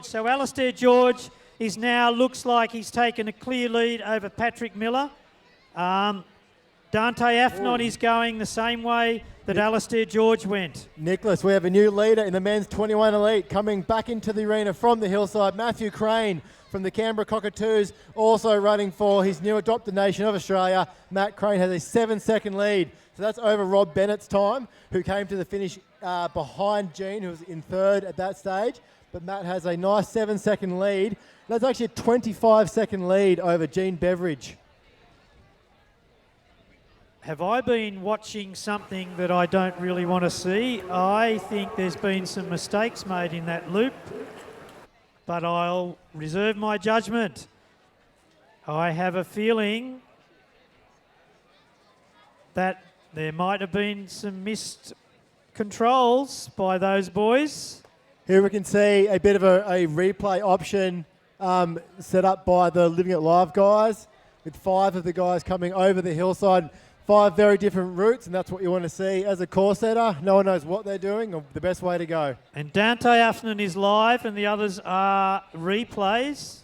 So Alastair George is now, looks like he's taken a clear lead over Patrick Miller. Dante Afnon is going the same way that Alastair George went. Nicholas, we have a new leader in the men's 21 elite coming back into the arena from the hillside. Matthew Crane from the Canberra Cockatoos, also running for his new adopted nation of Australia. Matt Crane has a 7-second lead. So that's over Rob Bennett's time, who came to the finish behind Gene, who was in third at that stage. But Matt has a nice 7-second lead. That's actually a 25-second lead over Gene Beveridge. Have I been watching something that I don't really want to see? I think there's been some mistakes made in that loop, but I'll reserve my judgment. I have a feeling that there might have been some missed controls by those boys. Here we can see a bit of a replay option set up by the Living It Live guys, with 5 of the guys coming over the hillside. 5 very different routes, and that's what you want to see. As a course setter, no one knows what they're doing or the best way to go. And Dante Afnon is live, and the others are replays.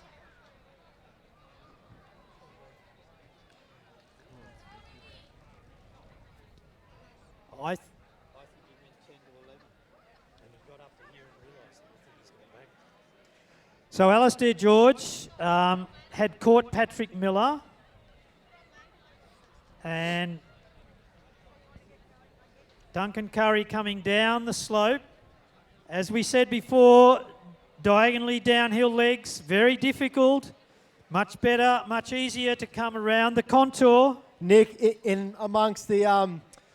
I think he went 10 to 11, and he got up to here and realised that I think he's going back. So Alastair George had caught Patrick Miller, and Duncan Curry coming down the slope. As we said before, diagonally downhill legs, very difficult. Much better, much easier to come around the contour. Nick, in amongst the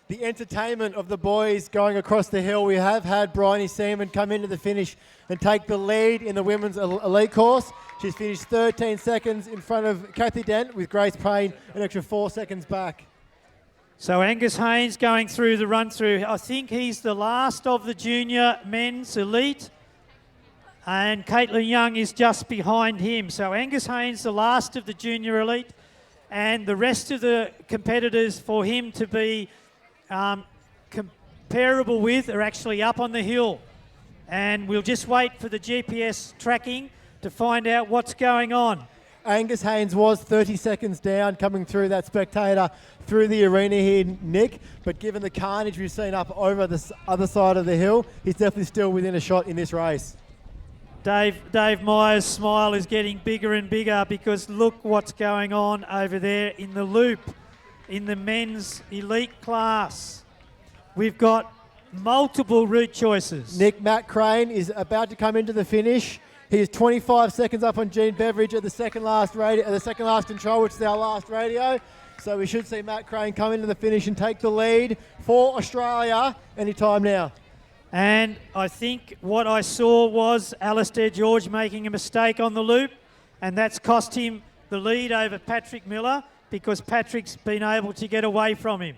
entertainment of the boys going across the hill, we have had Bryony Seaman come into the finish and take the lead in the women's elite course. She's finished 13 seconds in front of Kathy Dent, with Grace Payne an extra 4 seconds back. So Angus Haynes going through the run-through. I think he's the last of the junior men's elite, and Caitlin Young is just behind him. So Angus Haynes, the last of the junior elite, and the rest of the competitors for him to be comparable with are actually up on the hill. And we'll just wait for the GPS tracking to find out what's going on. Angus Haynes was 30 seconds down coming through that spectator through the arena here, Nick, but given the carnage we've seen up over the other side of the hill, he's definitely still within a shot in this race. Dave Myers' smile is getting bigger and bigger, because look what's going on over there in the loop in the men's elite class. We've got multiple route choices. Nick, Matt Crane is about to come into the finish. He is 25 seconds up on Gene Beveridge at the second last control, which is our last radio. So we should see Matt Crane come into the finish and take the lead for Australia any time now. And I think what I saw was Alastair George making a mistake on the loop, and that's cost him the lead over Patrick Miller, because Patrick's been able to get away from him.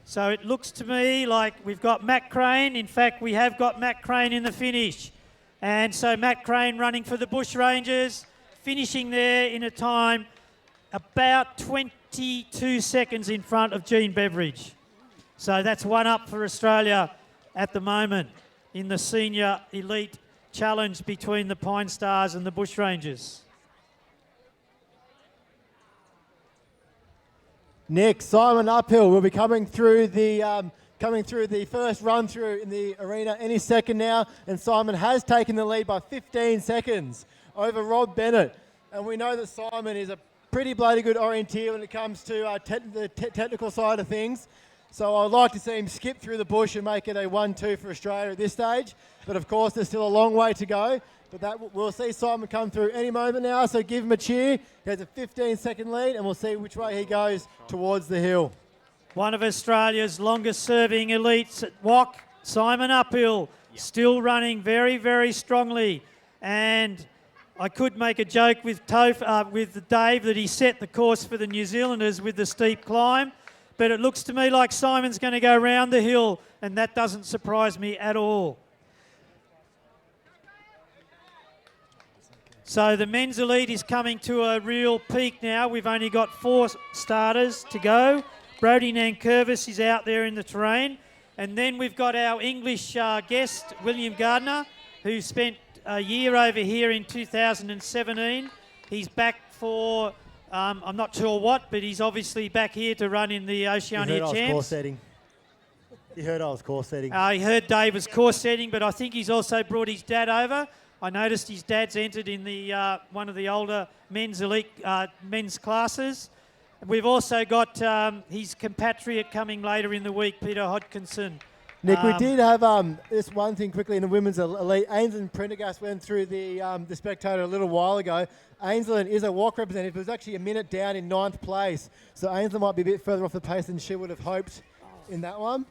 So it looks to me like we've got Matt Crane. In fact, we have got Matt Crane in the finish. And so Matt Crane running for the Bush Rangers, finishing there in a time about 22 seconds in front of Gene Beveridge. So that's one up for Australia at the moment in the senior elite challenge between the Pine Stars and the Bush Rangers. Nick, Simon Uphill will be coming through the first run through in the arena any second now, and Simon has taken the lead by 15 seconds over Rob Bennett. And we know that Simon is a pretty bloody good orienteer when it comes to the technical side of things. So I'd like to see him skip through the bush and make it a 1-2 for Australia at this stage. But of course, there's still a long way to go. But we'll see Simon come through any moment now, so give him a cheer. He has a 15-second lead, and we'll see which way he goes towards the hill. One of Australia's longest-serving elites at WOC, Simon Uphill, still running very, very strongly. And I could make a joke with Dave that he set the course for the New Zealanders with the steep climb, but it looks to me like Simon's going to go round the hill, and that doesn't surprise me at all. So the men's elite is coming to a real peak now. We've only got 4 starters to go. Brodie Nankervis is out there in the terrain. And then we've got our English guest, William Gardner, who spent a year over here in 2017. He's back for, I'm not sure what, but he's obviously back here to run in the Oceania Champs. You heard I was course setting. You heard I was course setting. He heard Dave was course setting, but I think he's also brought his dad over. I noticed his dad's entered in the one of the older men's elite men's classes. We've also got his compatriot coming later in the week, Peter Hodkinson. Nick, we did have this one thing quickly in the women's elite. Ainsley Prendergast went through the Spectator a little while ago. Ainsley is a walk representative, but was actually a minute down in 9th place. So Ainsley might be a bit further off the pace than she would have hoped in that one.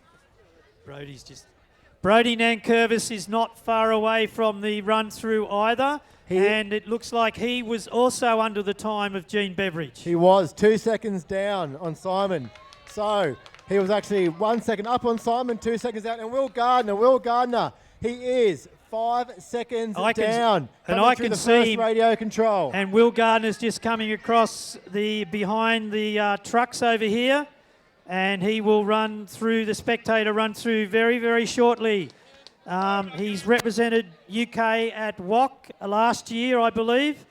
Brodie Nankervis is not far away from the run through either. And it looks like he was also under the time of Gene Beveridge. He was 2 seconds down on Simon. So he was actually 1 second up on Simon, 2 seconds down. And Will Gardner, he is 5 seconds down. And I can see him. Radio control. And Will Gardner's just coming across behind the trucks over here. And he will run through the Spectator run through very, very shortly. He's represented UK at WOC last year, I believe.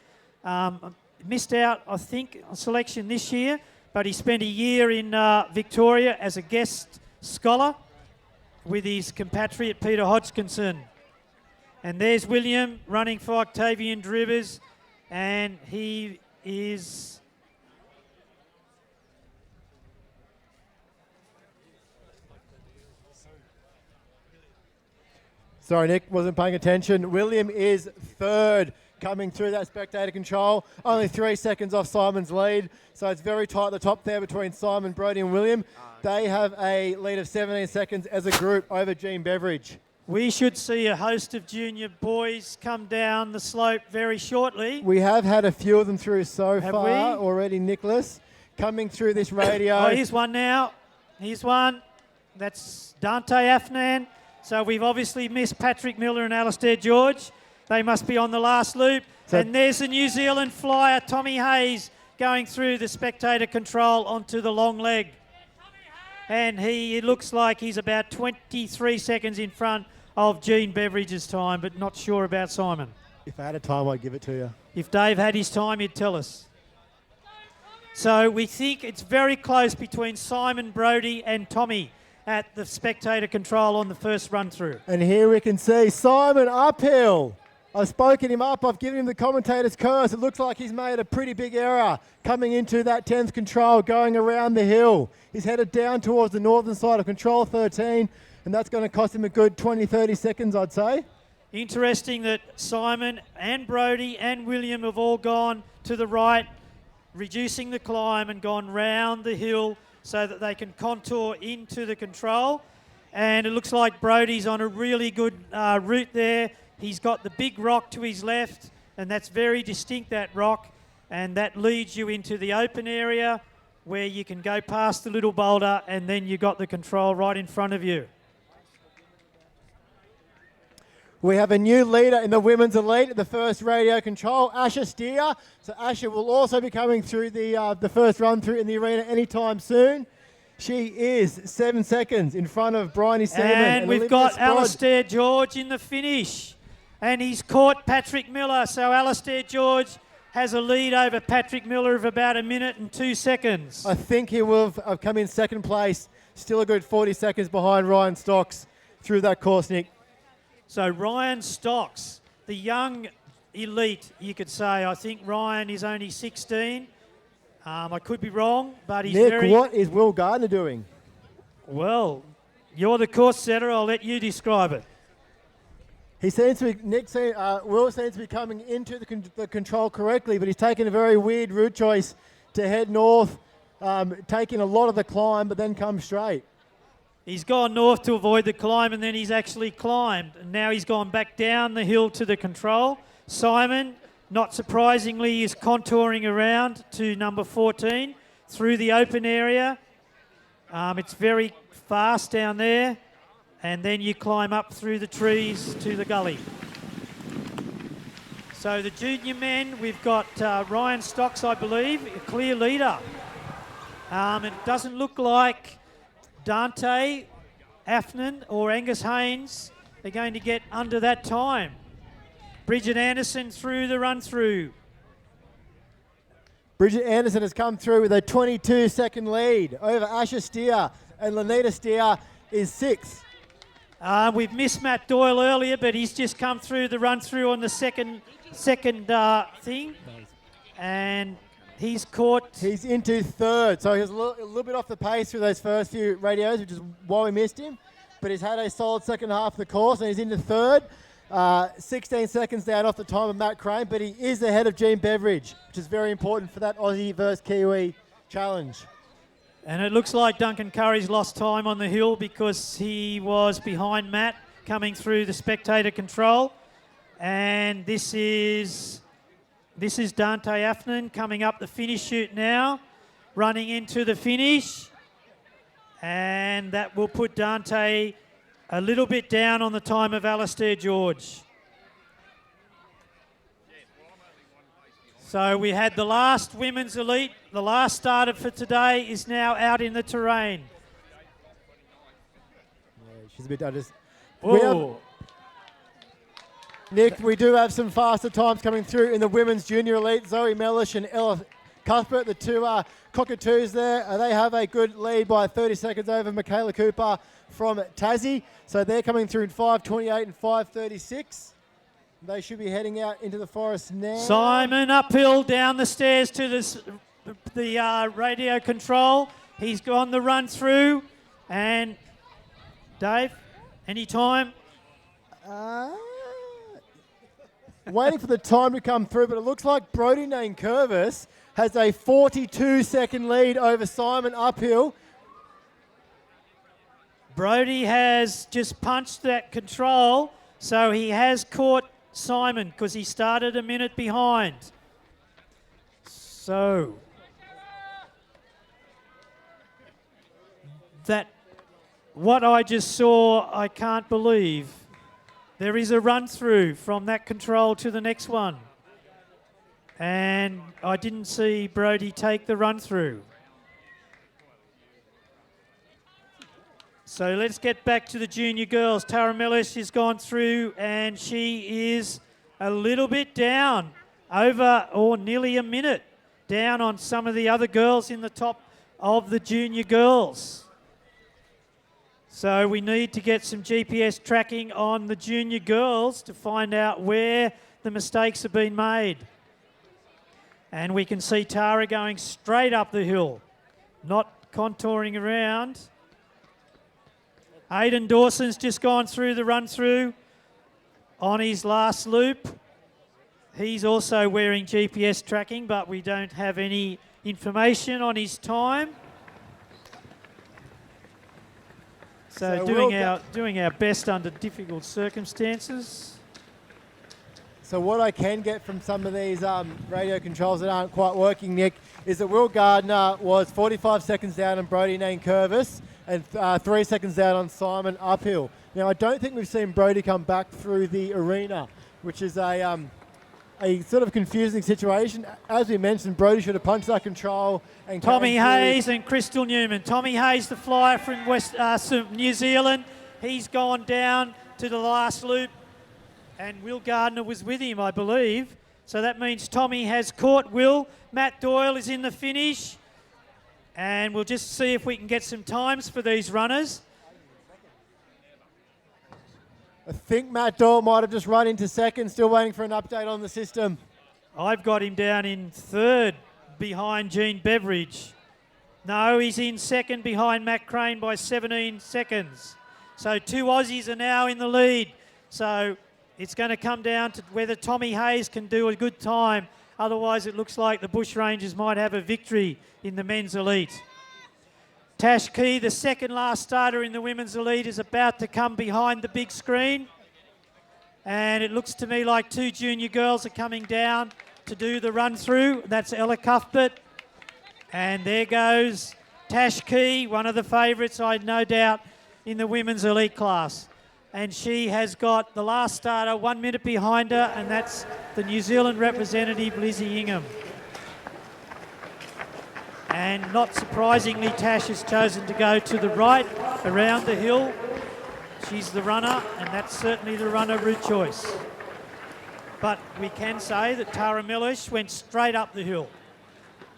Missed out, I think, on selection this year, but he spent a year in Victoria as a guest scholar with his compatriot Peter Hodgkinson. And there's William running for Octavian Drivers, and he is... Sorry, Nick, wasn't paying attention. William is 3rd coming through that Spectator control. Only 3 seconds off Simon's lead. So it's very tight at the top there between Simon, Brodie and William. They have a lead of 17 seconds as a group over Gene Beveridge. We should see a host of junior boys come down the slope very shortly. We have had a few of them through so far already, Nicholas. Coming through this radio. Oh, here's one now. Here's one. That's Dante Afnan. So we've obviously missed Patrick Miller and Alistair George. They must be on the last loop. And there's the New Zealand flyer, Tommy Hayes, going through the Spectator control onto the long leg. And it looks like he's about 23 seconds in front of Gene Beveridge's time, but not sure about Simon. If I had a time, I'd give it to you. If Dave had his time, he'd tell us. So we think it's very close between Simon, Brodie and Tommy at the Spectator control on the first run through. And here we can see Simon uphill. I've spoken him up. I've given him the commentator's curse. It looks like he's made a pretty big error coming into that 10th control, going around the hill. He's headed down towards the northern side of control 13, and that's going to cost him a good 20, 30 seconds, I'd say. Interesting that Simon and Brodie and William have all gone to the right, reducing the climb and gone round the hill so that they can contour into the control. And it looks like Brodie's on a really good route there. He's got the big rock to his left, and that's very distinct, that rock. And that leads you into the open area where you can go past the little boulder, and then you got the control right in front of you. We have a new leader in the women's elite at the first radio control, Asher Steer. So Asher will also be coming through the first run through in the arena anytime soon. She is 7 seconds in front of Bryony Salmon. And we've got Alistair George in the finish. And he's caught Patrick Miller. So Alistair George has a lead over Patrick Miller of about 1 minute and 2 seconds. I think he will have come in second place, still a good 40 seconds behind Ryan Stocks through that course, Nick. So Ryan Stocks, the young elite, you could say. I think Ryan is only 16. I could be wrong, but he's Nick, what is Will Gardner doing? Well, you're the course setter. I'll let you describe it. He seems to be, Will seems to be coming into the control correctly, but he's taken a very weird route choice to head north, taking a lot of the climb, but then come straight. He's gone north to avoid the climb, and then he's actually climbed. And now he's gone back down the hill to the control. Simon, not surprisingly, is contouring around to number 14 through the open area. It's very fast down there. And then you climb up through the trees to the gully. So the junior men, we've got Ryan Stocks, I believe, a clear leader. It doesn't look like Dante Afnan or Angus Haynes are going to get under that time. Bridget Anderson through the run-through. Bridget Anderson has come through with a 22-second lead over Asher Steer, and Lanita Steer is 6th. We've missed Matt Doyle earlier, but he's just come through the run-through on the second thing, and he's caught. He's into 3rd, so he was a little bit off the pace through those first few radios, which is why we missed him. But he's had a solid second half of the course, and he's into 3rd. 16 seconds down off the time of Matt Crane, but he is ahead of Gene Beveridge, which is very important for that Aussie versus Kiwi challenge. And it looks like Duncan Curry's lost time on the hill because he was behind Matt coming through the spectator control. And this is Dante Afnan coming up the finish chute now, running into the finish. And that will put Dante a little bit down on the time of Alistair George. So we had the last women's elite. The last starter for today is now out in the terrain. Yeah, she's a bit just. Nick, we do have some faster times coming through in the women's junior elite. Zoe Mellish and Ella Cuthbert, the two cockatoos there. They have a good lead by 30 seconds over Michaela Cooper from Tassie. So they're coming through in 5:28 and 5:36. They should be heading out into the forest now. Simon uphill down the stairs to the radio control. He's gone the run through. And Dave, any time? Waiting for the time to come through, but it looks like Brodie Nankervis has a 42-second lead over Simon uphill. Brodie has just punched that control, so he has caught Simon because he started a minute behind. So what I just saw, I can't believe. There is a run through from that control to the next one. And I didn't see Brodie take the run through. So let's get back to the junior girls. Tara Mellish has gone through and she is a little bit down, over or nearly a minute down on some of the other girls in the top of the junior girls. So we need to get some GPS tracking on the junior girls to find out where the mistakes have been made. And we can see Tara going straight up the hill, not contouring around. Aidan Dawson's just gone through the run-through on his last loop. He's also wearing GPS tracking, but we don't have any information on his time. So doing our best under difficult circumstances. So what I can get from some of these radio controls that aren't quite working, Nick, is that Will Gardner was 45 seconds down on Brodie Nankervis and 3 seconds down on Simon uphill. Now, I don't think we've seen Brodie come back through the arena, which is a sort of confusing situation. As we mentioned, Brodie should have punched that control. And Tommy Hayes and Crystal Newman. Tommy Hayes, the flyer from New Zealand, he's gone down to the last loop, and Will Gardner was with him, I believe. So that means Tommy has caught Will. Matt Doyle is in the finish. And we'll just see if we can get some times for these runners. I think Matt Doyle might have just run into second, still waiting for an update on the system. I've got him down in 3rd behind Gene Beveridge. No, he's in 2nd behind Matt Crane by 17 seconds. So 2 Aussies are now in the lead. So it's going to come down to whether Tommy Hayes can do a good time. Otherwise, it looks like the Bushrangers might have a victory in the men's elite. Tash Key, the second last starter in the women's elite, is about to come behind the big screen. And it looks to me like 2 junior girls are coming down to do the run through. That's Ella Cuthbert. And there goes Tash Key, one of the favourites, I no doubt, in the women's elite class. And she has got the last starter 1 minute behind her, and that's the New Zealand representative, Lizzie Ingham. And not surprisingly, Tash has chosen to go to the right around the hill she's the runner, and that's certainly the runner route choice. But we can say that Tara Millish went straight up the hill,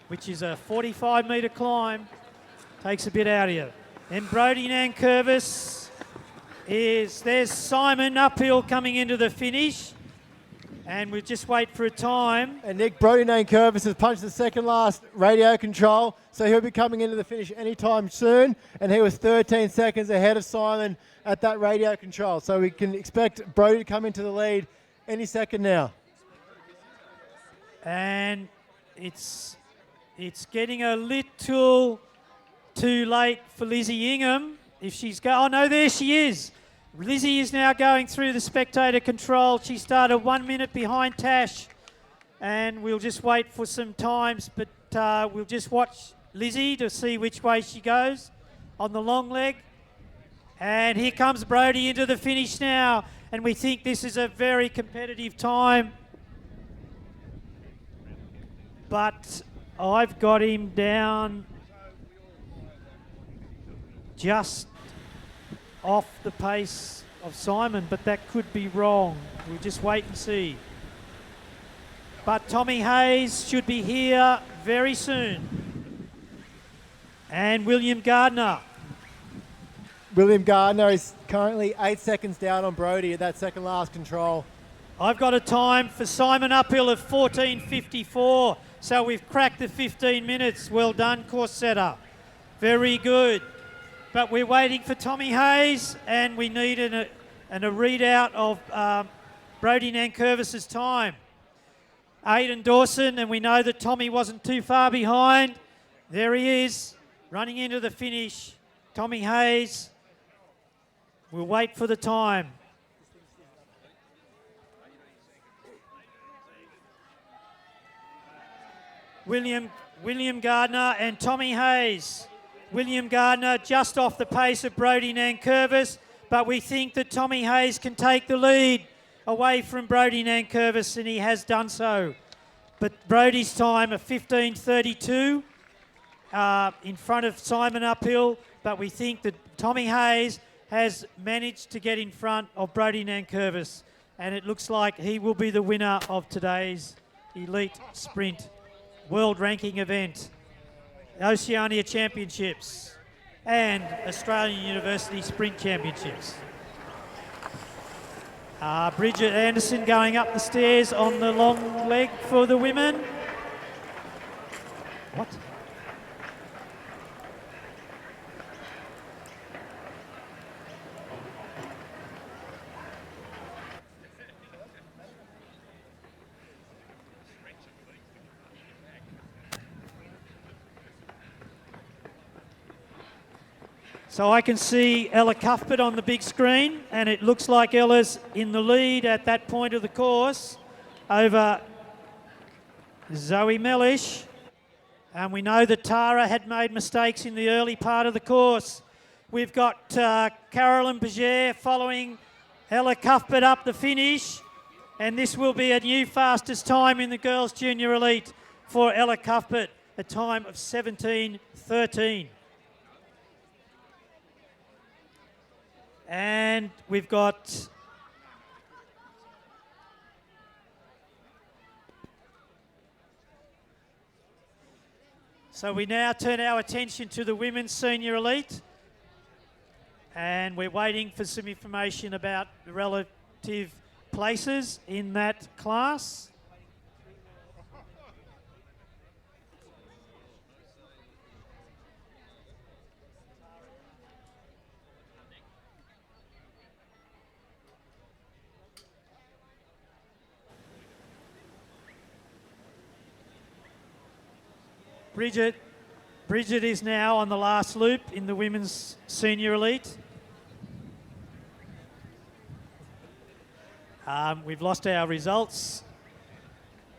which is a 45-metre climb. Takes a bit out of you. Then Brodie Nankervis there's Simon uphill coming into the finish. And we'll just wait for a time. And Nick, Brodie Nankervis has punched the second last radio control, so he'll be coming into the finish anytime soon. And he was 13 seconds ahead of Simon at that radio control. So we can expect Brodie to come into the lead any second now. And it's getting a little too late for Lizzie Ingham. If she's oh no, there she is. Lizzie is now going through the spectator control. She started 1 minute behind Tash, and we'll just wait for some times, but we'll just watch Lizzie to see which way she goes on the long leg. And here comes Brodie into the finish now, and we think this is a very competitive time. But I've got him down just off the pace of Simon, but that could be wrong. We'll just wait and see. But Tommy Hayes should be here very soon. And William Gardner. William Gardner is currently 8 seconds down on Brodie at that second last control. I've got a time for Simon uphill of 14:54, so we've cracked the 15 minutes. Well done, course setter. Very good. But we're waiting for Tommy Hayes, and we need a readout of Brodie Nankervis's time. Aidan Dawson, and we know that Tommy wasn't too far behind. There he is, running into the finish. Tommy Hayes. We'll wait for the time. William Gardner and Tommy Hayes. William Gardner just off the pace of Brodie Nankervis, but we think that Tommy Hayes can take the lead away from Brodie Nankervis, and he has done so. But Brodie's time of 15:32 in front of Simon uphill, but we think that Tommy Hayes has managed to get in front of Brodie Nankervis, and it looks like he will be the winner of today's Elite Sprint World Ranking event. Oceania Championships and Australian University Sprint Championships. Bridget Anderson going up the stairs on the long leg for the women. What? So I can see Ella Cuthbert on the big screen, and it looks like Ella's in the lead at that point of the course over Zoe Mellish. And we know that Tara had made mistakes in the early part of the course. We've got Carolyn Paget following Ella Cuthbert up the finish, and this will be a new fastest time in the Girls Junior Elite for Ella Cuthbert, a time of 17:13. And we've got so we now turn our attention to the Women's Senior Elite, and we're waiting for some information about the relative places in that class. Bridget is now on the last loop in the Women's Senior Elite. We've lost our results,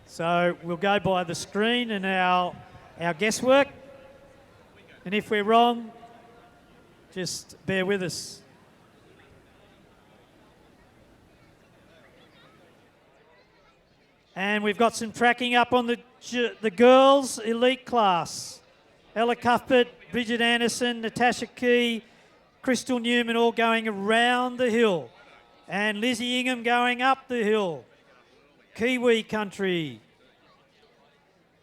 so we'll go by the screen and our guesswork. And if we're wrong, just bear with us. And we've got some tracking up on the girls' elite class. Ella Cuthbert, Bridget Anderson, Natasha Key, Crystal Newman all going around the hill. And Lizzie Ingham going up the hill. Kiwi country.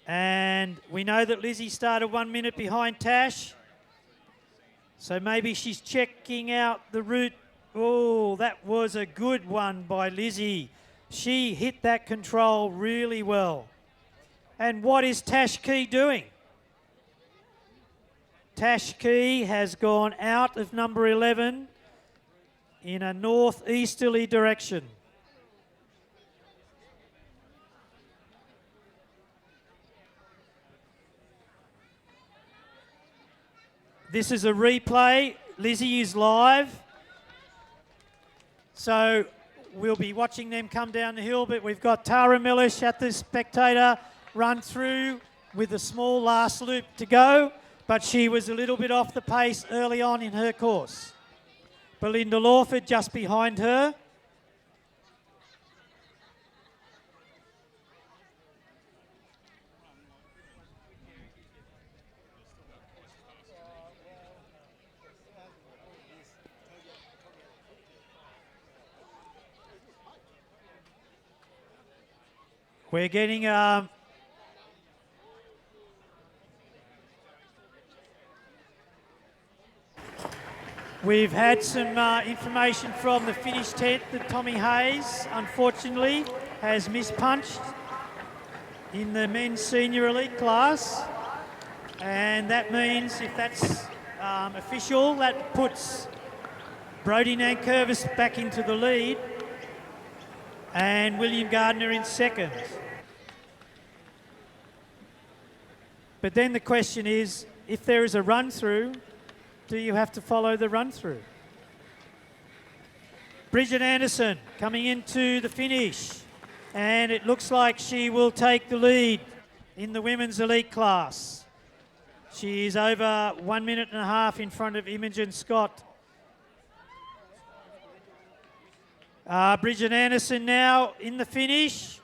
And we know that Lizzie started 1 minute behind Tash. So maybe she's checking out the route. Oh, that was a good one by Lizzie. She hit that control really well. And what is Tash Key doing? Tash Key has gone out of number 11 in a northeasterly direction. This is a replay. Lizzie is live. So we'll be watching them come down the hill, but we've got Tara Millish at the spectator run through with a small last loop to go, but she was a little bit off the pace early on in her course. Belinda Lawford just behind her. We're getting we've had some information from the finish tent that Tommy Hayes, unfortunately, has mispunched in the men's senior elite class. And that means if that's official, that puts Brodie Nankervis back into the lead and William Gardner in second. But then the question is, if there is a run-through, do you have to follow the run-through? Bridget Anderson coming into the finish, and it looks like she will take the lead in the women's elite class. She is over 1 minute and a half in front of Imogen Scott. Bridget Anderson now in the finish.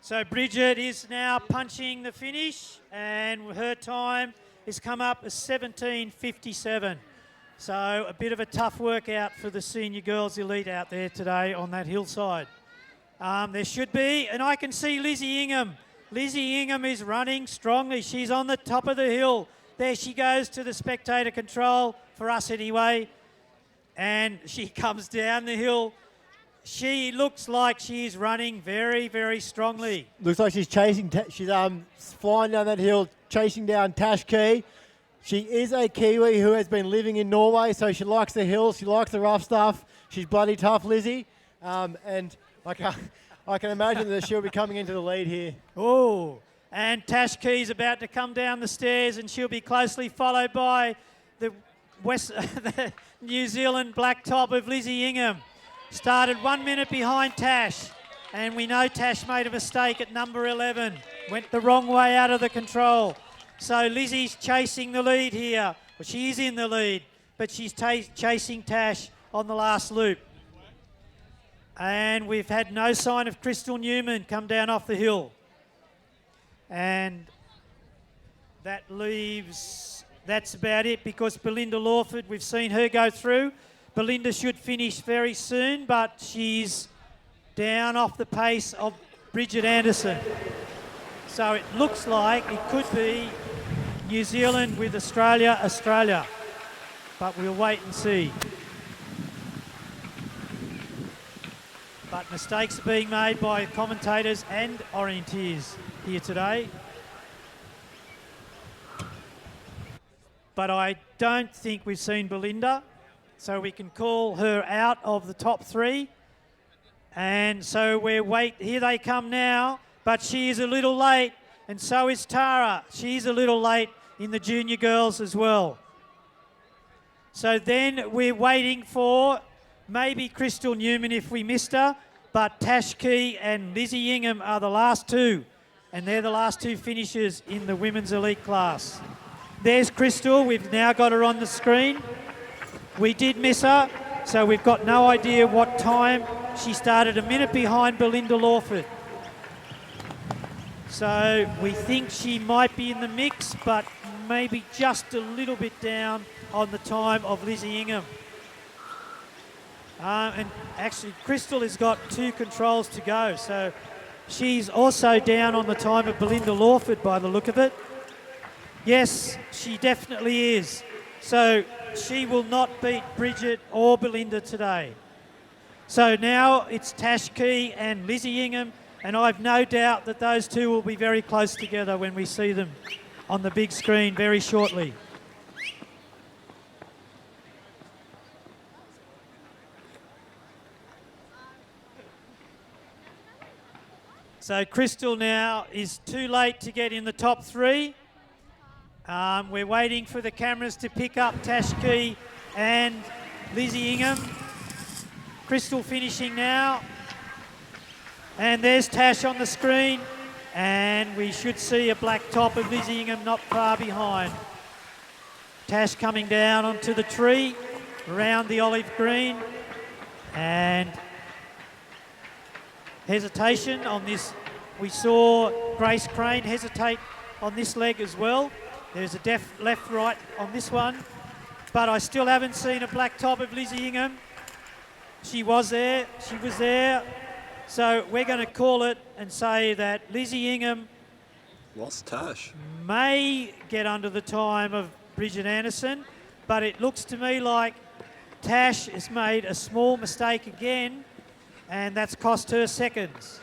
So Bridget is now punching the finish, and her time has come up as 17:57. So a bit of a tough workout for the senior girls elite out there today on that hillside. There should be, and I can see Lizzie Ingham. Lizzie Ingham is running strongly. She's on the top of the hill. There she goes to the spectator control, for us anyway, and she comes down the hill. She looks like she's running very, very strongly. Looks like she's chasing, she's flying down that hill, chasing down Tash Key. She is a Kiwi who has been living in Norway, so she likes the hills, she likes the rough stuff. She's bloody tough, Lizzie. And I can imagine that she'll be coming into the lead here. Oh, and Tash Key's about to come down the stairs, and she'll be closely followed by the the New Zealand black top of Lizzie Ingham. Started 1 minute behind Tash, and we know Tash made a mistake at number 11. Went the wrong way out of the control. So Lizzie's chasing the lead here. Well, she is in the lead, but she's chasing Tash on the last loop. And we've had no sign of Crystal Newman come down off the hill. And that leaves, that's about it, because Belinda Lawford, we've seen her go through. Belinda should finish very soon, but she's down off the pace of Bridget Anderson. So it looks like it could be New Zealand with Australia. But we'll wait and see. But mistakes are being made by commentators and orienteers here today. But I don't think we've seen Belinda, so we can call her out of the top three. And so here they come now, but she is a little late, and so is Tara. She's a little late in the junior girls as well. So then we're waiting for maybe Crystal Newman if we missed her, but Tash Key and Lizzie Ingham are the last two, and they're the last two finishers in the women's elite class. There's Crystal. We've now got her on the screen. We did miss her, so we've got no idea what time. She started a minute behind Belinda Lawford. So we think she might be in the mix, but maybe just a little bit down on the time of Lizzie Ingham. And actually, Crystal has got 2 controls to go, so she's also down on the time of Belinda Lawford by the look of it. Yes, she definitely is. So she will not beat Bridget or Belinda today. So now it's Tash Key and Lizzie Ingham, and I've no doubt that those two will be very close together when we see them on the big screen very shortly. So Crystal now is too late to get in the top 3. We're waiting for the cameras to pick up Tash Key and Lizzie Ingham. Crystal finishing now. And there's Tash on the screen. And we should see a black top of Lizzie Ingham not far behind. Tash coming down onto the tree, around the olive green. And hesitation on this. We saw Grace Crane hesitate on this leg as well. There's a left-right on this one. But I still haven't seen a black top of Lizzie Ingham. She was there. She was there. So we're going to call it and say that Lizzie Ingham lost Tash. May get under the time of Bridget Anderson, but it looks to me like Tash has made a small mistake again, and that's cost her seconds.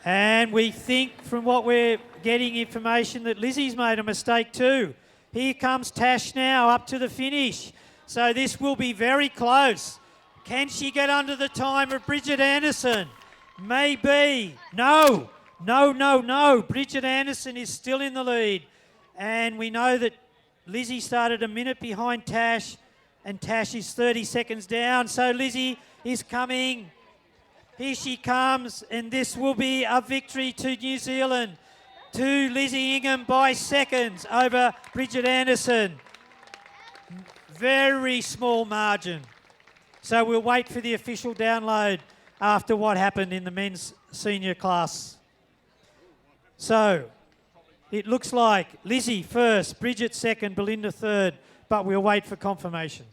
And we think from what we're getting information that Lizzie's made a mistake too. Here comes Tash now up to the finish. So this will be very close. Can she get under the time of Bridget Anderson? Maybe. No. Bridget Anderson is still in the lead. And we know that Lizzie started a minute behind Tash, and Tash is 30 seconds down. So Lizzie is coming. Here she comes, and this will be a victory to New Zealand, to Lizzie Ingham by seconds over Bridget Anderson. Very small margin. So we'll wait for the official download after what happened in the men's senior class. So it looks like Lizzie first, Bridget second, Belinda third, but we'll wait for confirmation.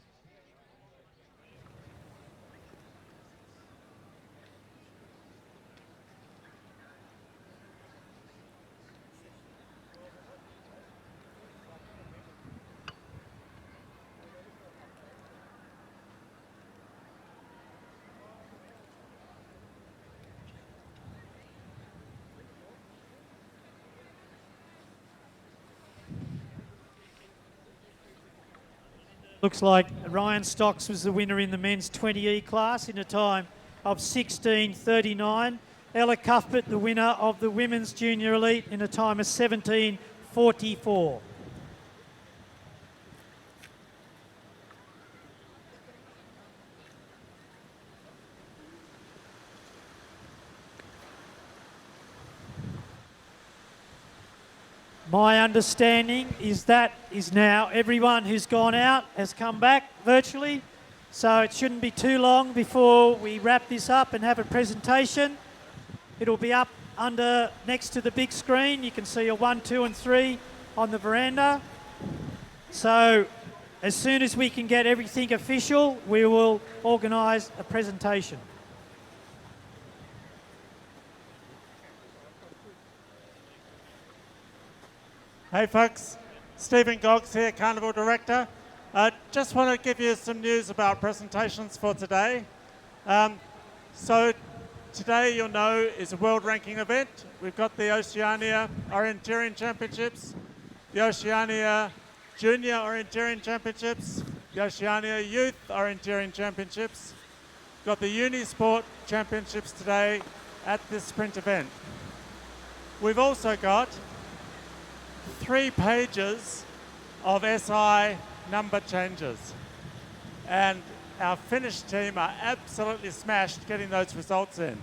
Looks like Ryan Stocks was the winner in the men's 20E class in a time of 16:39. Ella Cuthbert, the winner of the women's junior elite, in a time of 17:44. My understanding is that is now everyone who's gone out has come back virtually, so it shouldn't be too long before we wrap this up and have a presentation. It'll be up under next to the big screen. You can see a 1, 2 and 3 on the veranda. So as soon as we can get everything official, we will organise a presentation. Hey folks, Stephen Goggs here, Carnival Director. Just want to give you some news about presentations for today. So today, you'll know, is a world ranking event. We've got the Oceania Orienteering Championships, the Oceania Junior Orienteering Championships, the Oceania Youth Orienteering Championships. We've got the Unisport Championships today at this sprint event. We've also got 3 pages of SI number changes. And our Finnish team are absolutely smashed getting those results in.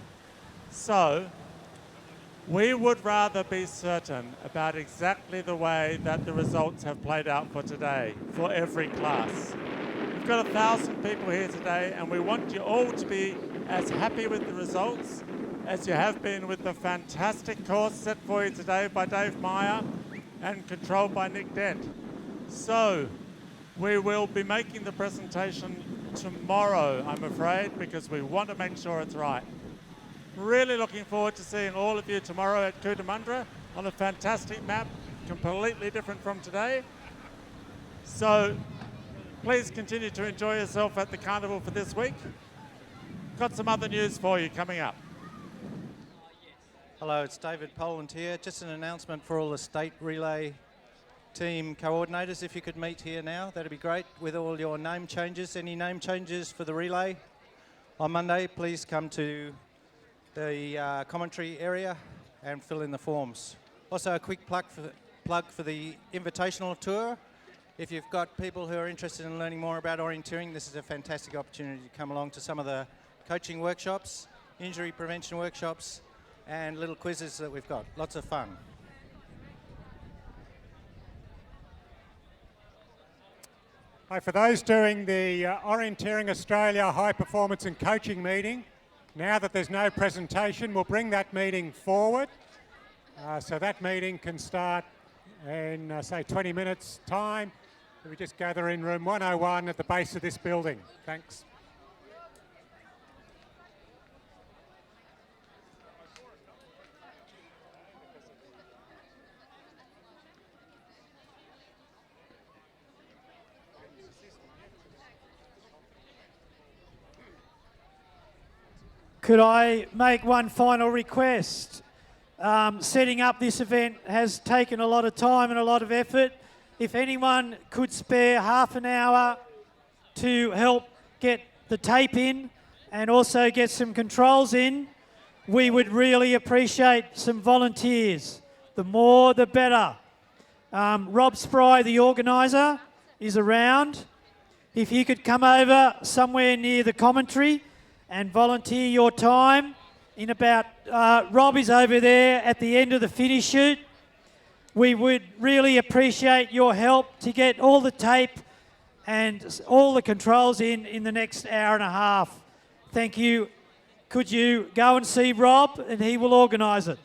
So we would rather be certain about exactly the way that the results have played out for today, for every class. We've got 1,000 people here today, and we want you all to be as happy with the results as you have been with the fantastic course set for you today by Dave Meyer and controlled by Nick Dent. So, we will be making the presentation tomorrow, I'm afraid, because we want to make sure it's right. Really looking forward to seeing all of you tomorrow at Cootamundra on a fantastic map, completely different from today. So, please continue to enjoy yourself at the carnival for this week. Got some other news for you coming up. Hello, it's David Poland here. Just an announcement for all the state relay team coordinators. If you could meet here now, that'd be great, with all your name changes. Any name changes for the relay on Monday, please come to the commentary area and fill in the forms. Also, a quick plug for the invitational tour. If you've got people who are interested in learning more about orienteering, this is a fantastic opportunity to come along to some of the coaching workshops, injury prevention workshops, and little quizzes that we've got. Lots of fun. Hi, for those doing the Orienteering Australia High Performance and Coaching meeting, now that there's no presentation, we'll bring that meeting forward. So that meeting can start in, say, 20 minutes' time. We just gather in room 101 at the base of this building. Thanks. Could I make one final request? Setting up this event has taken a lot of time and a lot of effort. If anyone could spare half an hour to help get the tape in and also get some controls in, we would really appreciate some volunteers. The more, the better. Rob Spry, the organiser, is around. If you could come over somewhere near the commentary and volunteer your time in about, Rob is over there at the end of the finish chute. We would really appreciate your help to get all the tape and all the controls in the next hour and a half. Thank you. Could you go and see Rob and he will organise it?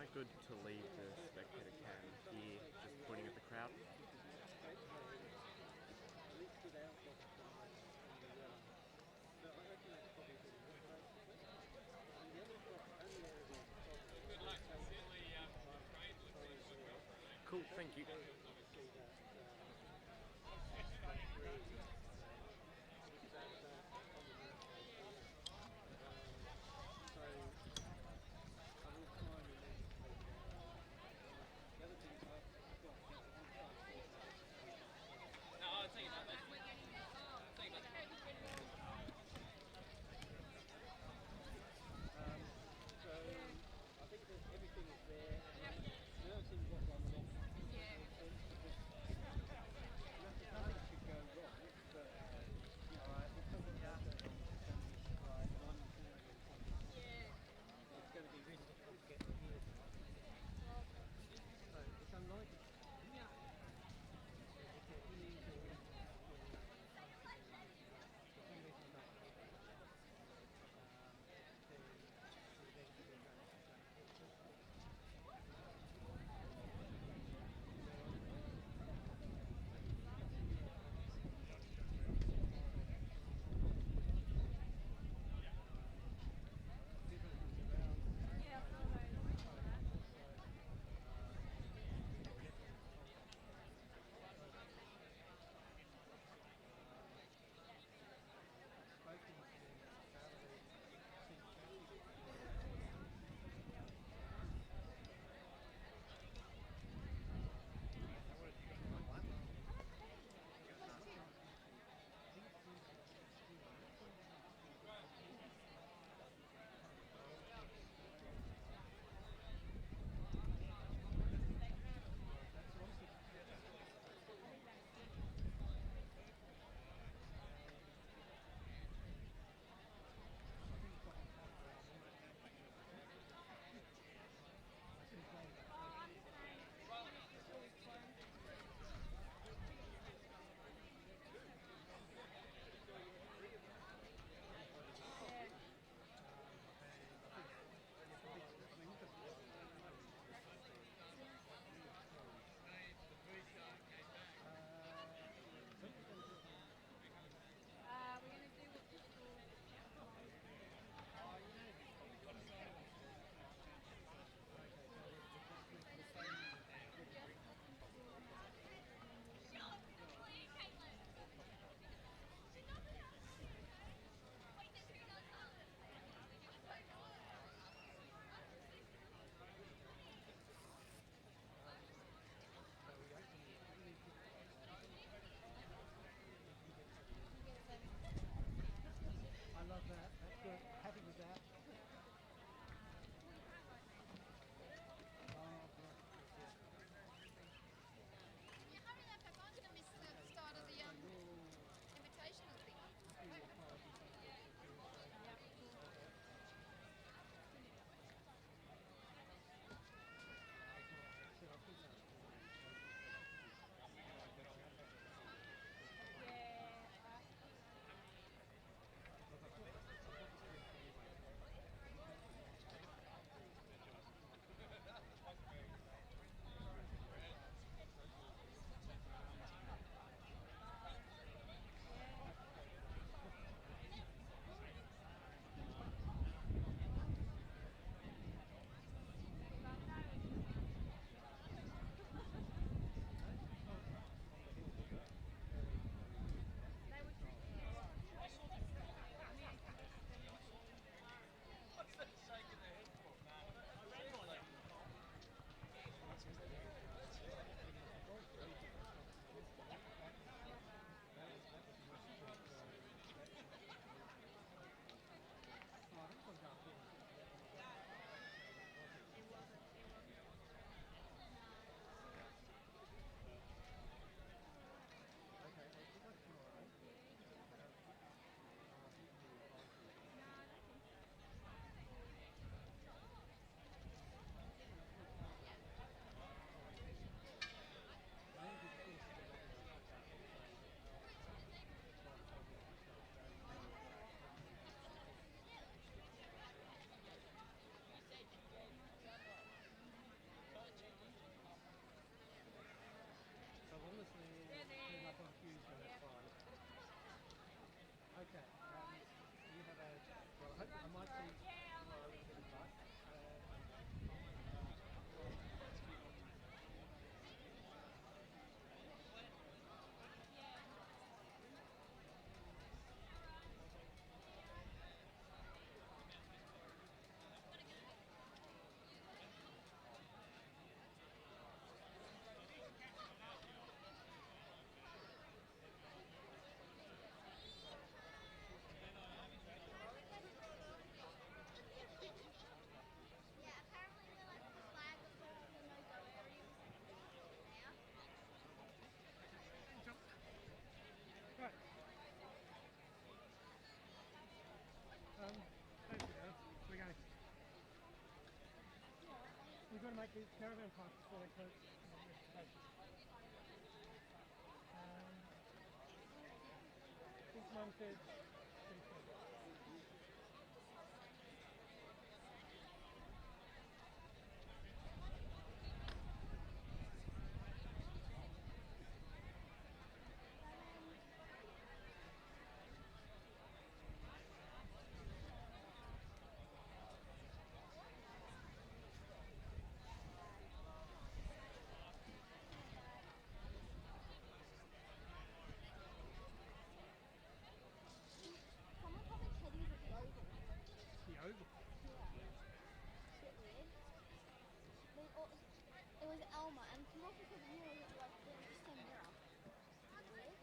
quite good to leave the spectator cam here, just pointing at the crowd. Cool, thank you. going to make these caravan parks before they close. This mum said. Someone told me Teddy was at the Oval. The Oval. Yeah. Bit weird. It was Elma, and she also said you were like the same mirror. Weird.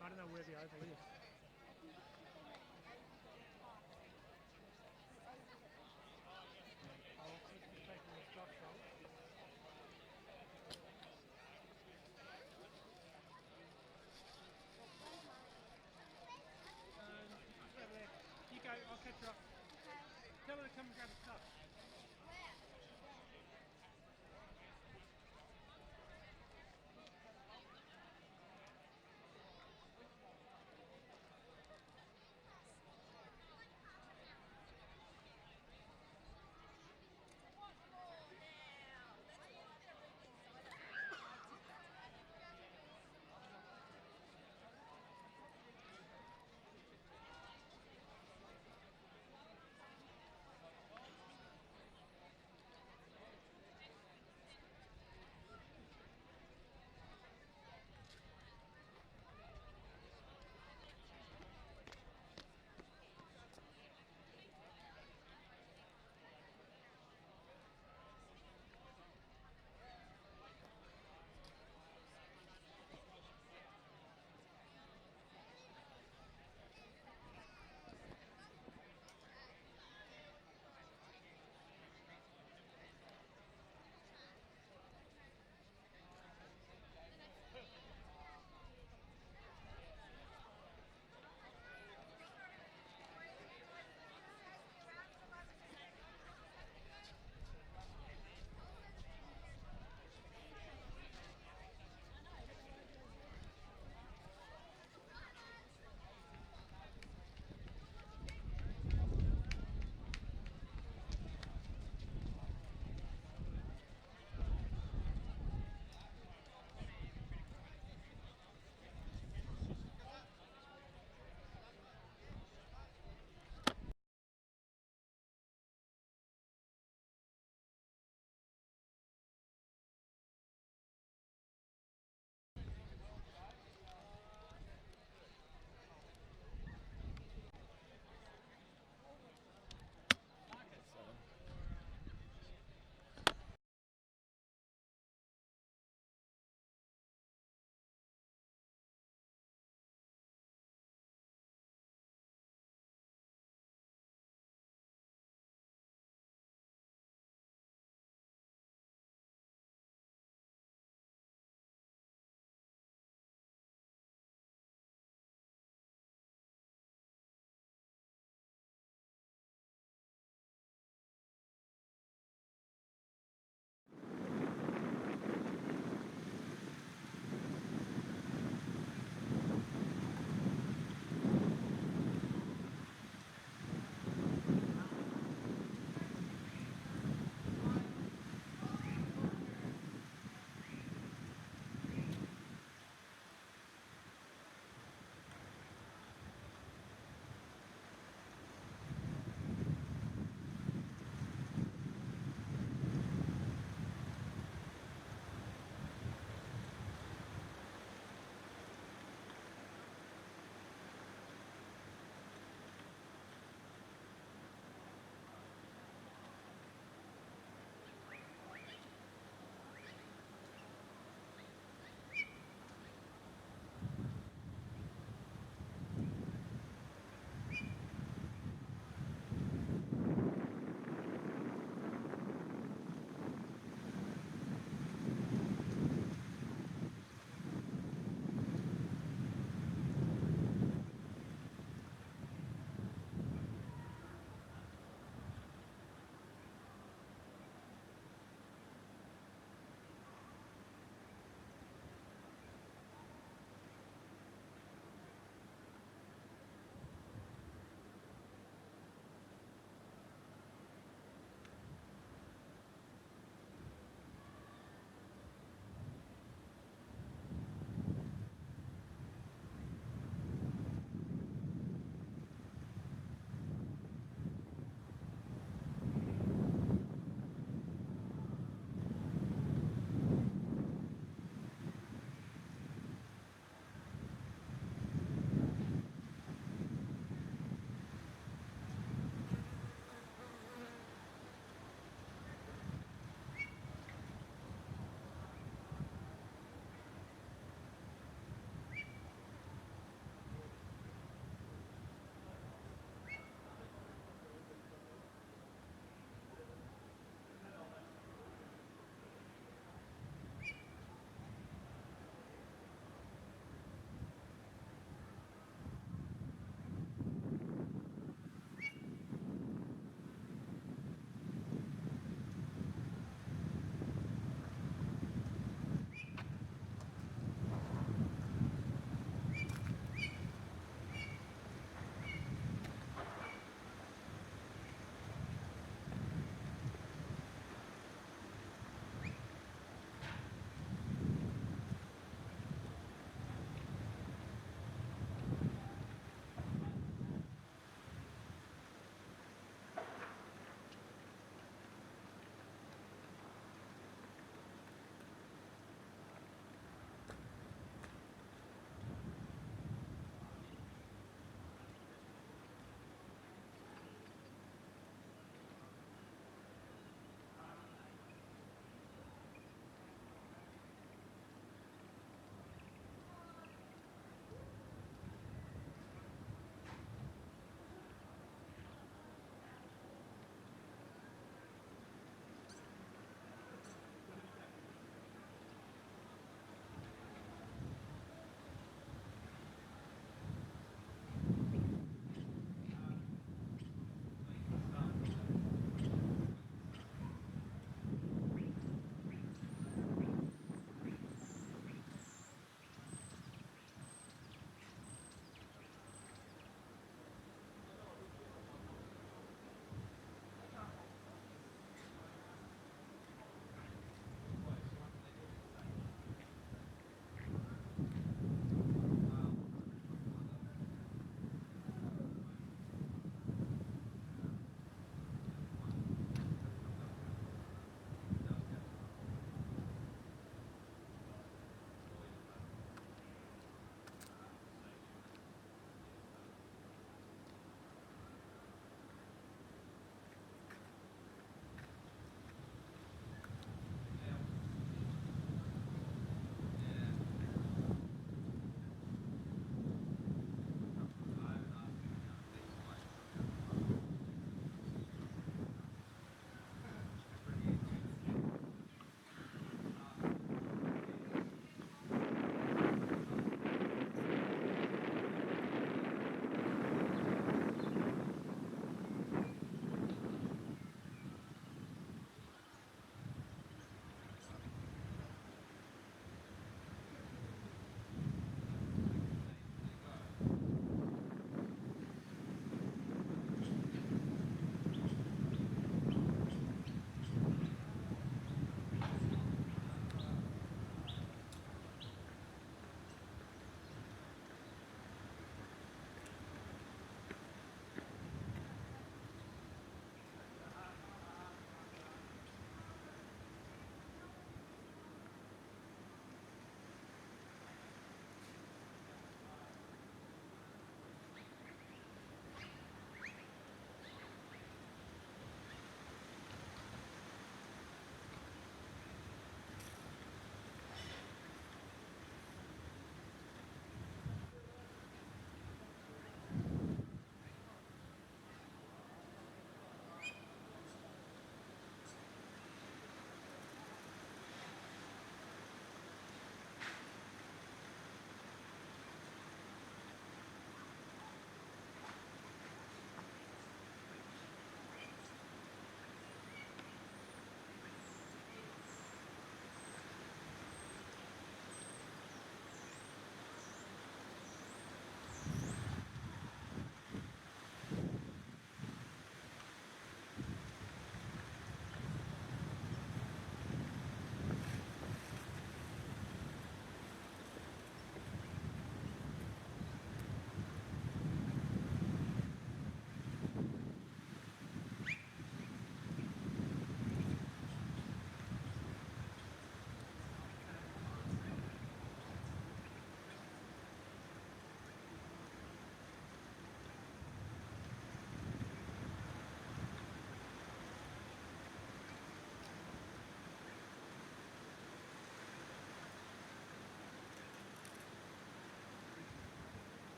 I don't know where the Oval is. I'll keep taking the stuff from. Over there. You go, I'll catch you up. Okay. Tell her to come and grab the stuff.